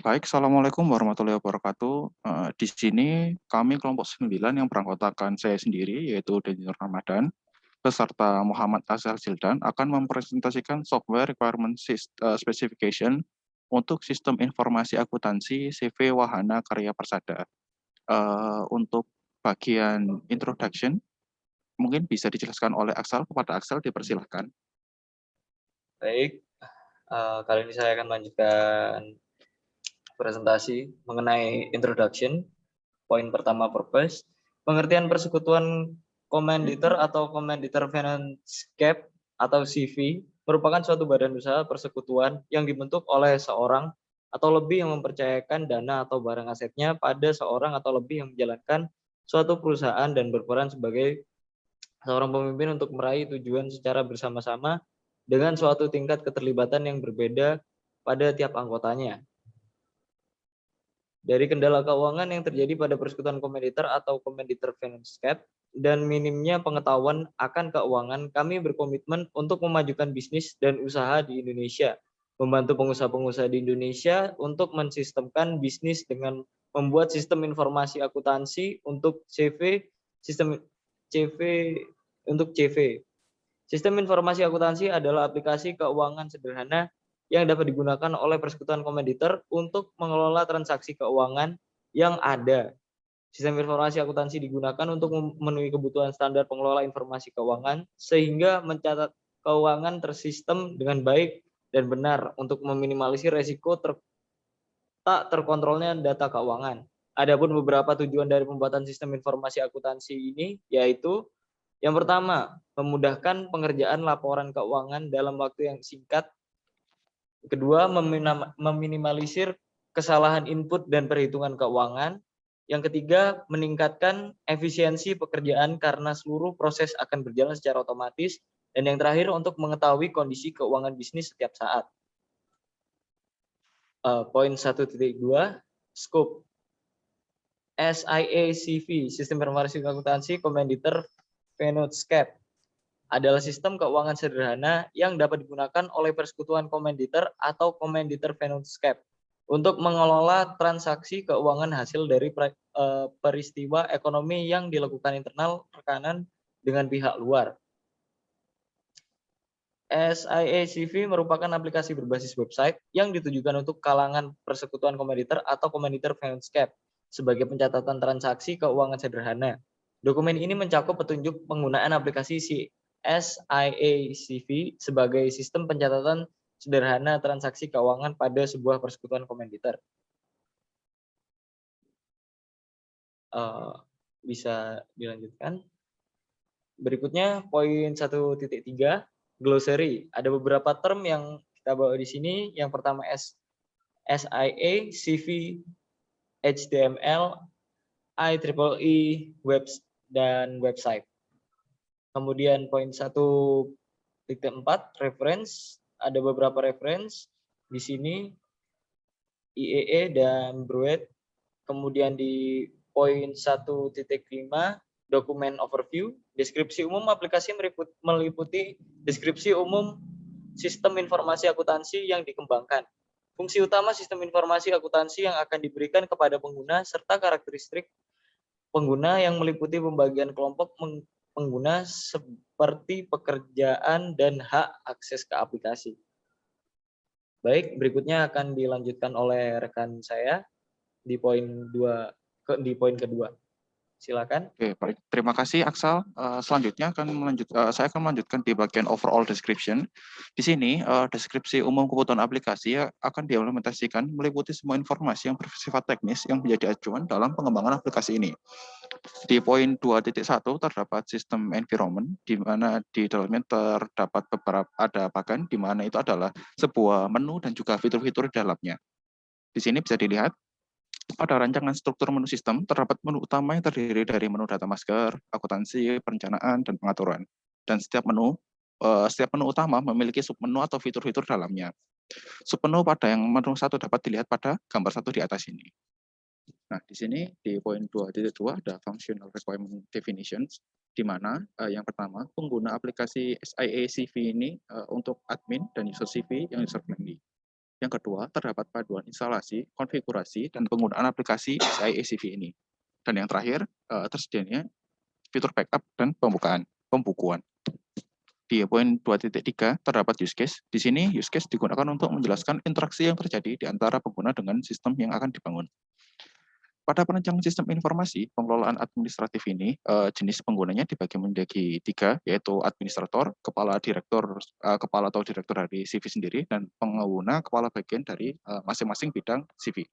Baik, Assalamualaikum warahmatullahi wabarakatuh. Di sini kami kelompok 9 yang beranggotakan saya sendiri, yaitu Daniel Ramadan, beserta Muhammad Azhar Zildan akan mempresentasikan software requirement specification untuk sistem informasi akuntansi CV Wahana Karya Persada. Untuk bagian introduction, mungkin bisa dijelaskan oleh Axel. Kepada Axel, dipersilahkan. Baik, kali ini saya akan melanjutkan presentasi mengenai introduction. Poin pertama, purpose. Pengertian persekutuan komanditer atau komanditer finance cap atau CV merupakan suatu badan usaha persekutuan yang dibentuk oleh seorang atau lebih yang mempercayakan dana atau barang asetnya pada seorang atau lebih yang menjalankan suatu perusahaan dan berperan sebagai seorang pemimpin untuk meraih tujuan secara bersama-sama dengan suatu tingkat keterlibatan yang berbeda pada tiap anggotanya. Dari kendala keuangan yang terjadi pada persekutuan komanditer atau komanditer finance cap dan minimnya pengetahuan akan keuangan, kami berkomitmen untuk memajukan bisnis dan usaha di Indonesia, membantu pengusaha-pengusaha di Indonesia untuk mensistemkan bisnis dengan membuat sistem informasi akuntansi untuk sistem CV untuk CV. Sistem informasi akuntansi adalah aplikasi keuangan sederhana yang dapat digunakan oleh persekutuan komanditer untuk mengelola transaksi keuangan yang ada. Sistem informasi akuntansi digunakan untuk memenuhi kebutuhan standar pengelola informasi keuangan sehingga mencatat keuangan tersistem dengan baik dan benar untuk meminimalisir resiko tak terkontrolnya data keuangan. Adapun beberapa tujuan dari pembuatan sistem informasi akuntansi ini yaitu yang pertama, memudahkan pengerjaan laporan keuangan dalam waktu yang singkat. Kedua, meminimalisir kesalahan input dan perhitungan keuangan. Yang ketiga, meningkatkan efisiensi pekerjaan karena seluruh proses akan berjalan secara otomatis. Dan yang terakhir, untuk mengetahui kondisi keuangan bisnis setiap saat. Poin 1.2, scope. SIA-CV, Sistem Informasi Akuntansi Komanditer Finance Cap, adalah sistem keuangan sederhana yang dapat digunakan oleh persekutuan komanditer atau komanditer finance cap untuk mengelola transaksi keuangan hasil dari peristiwa ekonomi yang dilakukan internal rekanan dengan pihak luar. SIA-CV merupakan aplikasi berbasis website yang ditujukan untuk kalangan persekutuan komanditer atau komanditer finance cap sebagai pencatatan transaksi keuangan sederhana. Dokumen ini mencakup petunjuk penggunaan aplikasi SIA-CV sebagai sistem pencatatan sederhana transaksi keuangan pada sebuah persekutuan komanditer. Bisa dilanjutkan. Berikutnya poin 1.3, glossary. Ada beberapa term yang kita bawa di sini. Yang pertama SIA, CV, HTML, IEEE, web dan website. Kemudian poin 1.4, reference. Ada beberapa reference di sini, IEE dan Bruet. Kemudian di poin 1.5, dokumen overview. Deskripsi umum aplikasi meliputi deskripsi umum sistem informasi akuntansi yang dikembangkan. Fungsi utama sistem informasi akuntansi yang akan diberikan kepada pengguna serta karakteristik pengguna yang meliputi pembagian kelompok pengguna seperti pekerjaan dan hak akses ke aplikasi. Baik, berikutnya akan dilanjutkan oleh rekan saya di poin kedua. Silakan. Oke, baik. Terima kasih, Axel. Selanjutnya saya akan melanjutkan di bagian overall description. Di sini, deskripsi umum kebutuhan aplikasi akan diimplementasikan meliputi semua informasi yang bersifat teknis yang menjadi acuan dalam pengembangan aplikasi ini. Di poin 2.1 terdapat sistem environment, di mana di dalamnya terdapat ada bagan, di mana itu adalah sebuah menu dan juga fitur-fitur di dalamnya. Di sini bisa dilihat, pada rancangan struktur menu sistem, terdapat menu utama yang terdiri dari menu data masker, akuntansi, perencanaan, dan pengaturan. Dan setiap menu utama memiliki submenu atau fitur-fitur dalamnya. Submenu pada yang menu 1 dapat dilihat pada gambar 1 di atas ini. Nah, di sini di poin 2.2 ada functional requirement definitions, di mana yang pertama, pengguna aplikasi SIA-CV ini untuk admin dan user CV yang user friendly. Yang kedua, terdapat paduan instalasi, konfigurasi, dan penggunaan aplikasi SIACV ini. Dan yang terakhir, tersedianya fitur backup dan pembukuan. Di poin 2.3 terdapat use case. Di sini use case digunakan untuk menjelaskan interaksi yang terjadi di antara pengguna dengan sistem yang akan dibangun. Pada perencanaan sistem informasi, pengelolaan administratif ini, jenis penggunanya dibagi menjadi 3, yaitu administrator, kepala atau direktur dari CV sendiri, dan pengguna kepala bagian dari masing-masing bidang CV.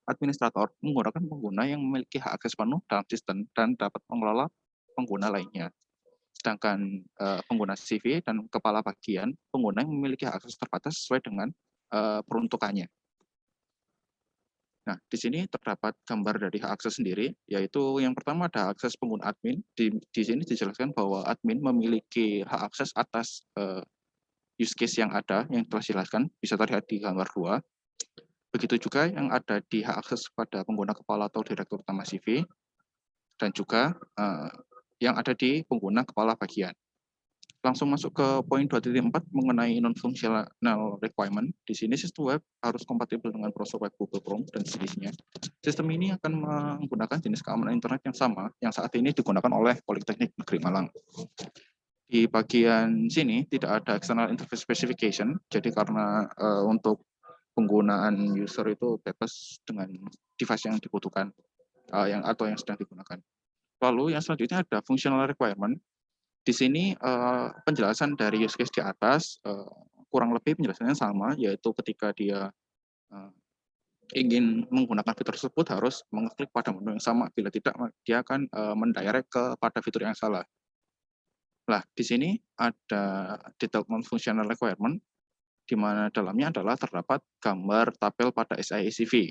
Administrator menggunakan pengguna yang memiliki hak akses penuh dalam sistem dan dapat mengelola pengguna lainnya. Sedangkan pengguna CV dan kepala bagian, pengguna yang memiliki hak akses terbatas sesuai dengan peruntukannya. Nah, di sini terdapat gambar dari hak akses sendiri, yaitu yang pertama ada akses pengguna admin. Di sini dijelaskan bahwa admin memiliki hak akses atas use case yang ada, yang telah dijelaskan, bisa terlihat di gambar 2. Begitu juga yang ada di hak akses pada pengguna kepala atau direktur utama CV, dan juga yang ada di pengguna kepala bagian. Langsung masuk ke poin 2.4 mengenai non-functional requirement. Di sini sistem web harus kompatibel dengan browser web Google Chrome dan sejenisnya. Sistem ini akan menggunakan jenis keamanan internet yang sama yang saat ini digunakan oleh Politeknik Negeri Malang. Di bagian sini tidak ada external interface specification, jadi karena untuk penggunaan user itu bebas dengan device yang dibutuhkan atau yang sedang digunakan. Lalu yang selanjutnya ada functional requirement. Di sini penjelasan dari use case di atas kurang lebih penjelasannya sama, yaitu ketika dia ingin menggunakan fitur tersebut harus mengeklik pada menu yang sama. Bila tidak, dia akan mendirect kepada fitur yang salah. Nah, di sini ada detailed non-functional requirement, di mana dalamnya adalah terdapat gambar tabel pada SIACV.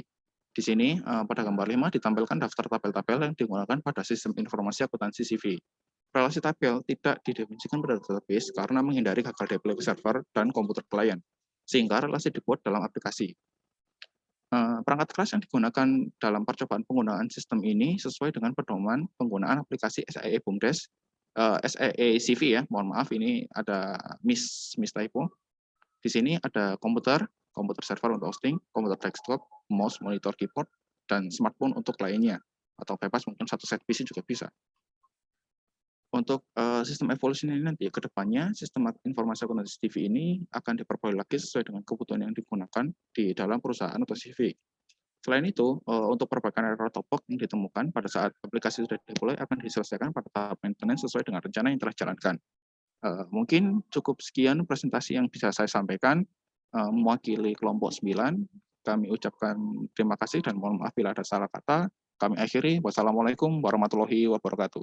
Di sini pada gambar 5 ditampilkan daftar tabel-tabel yang digunakan pada sistem informasi akuntansi CV. Relasi tabel tidak didefinisikan pada database karena menghindari gagal deploy ke server dan komputer klien, sehingga relasi dibuat dalam aplikasi. Perangkat keras yang digunakan dalam percobaan penggunaan sistem ini sesuai dengan pedoman penggunaan aplikasi SIA BUMDes, SIA CV ya, mohon maaf ini ada miss typo. Di sini ada komputer server untuk hosting, komputer desktop, mouse, monitor, keyboard, dan smartphone untuk lainnya, atau bebas mungkin satu set PC juga bisa. Untuk sistem evolusi ini nanti ke depannya, sistem informasi akuntansi CV ini akan diperbarui lagi sesuai dengan kebutuhan yang digunakan di dalam perusahaan atau CV. Selain itu, untuk perbaikan error atau bug yang ditemukan pada saat aplikasi sudah deploy akan diselesaikan pada tahap maintenance sesuai dengan rencana yang telah dijalankan. Mungkin cukup sekian presentasi yang bisa saya sampaikan. Mewakili kelompok 9, kami ucapkan terima kasih dan mohon maaf bila ada salah kata. Kami akhiri. Wassalamualaikum warahmatullahi wabarakatuh.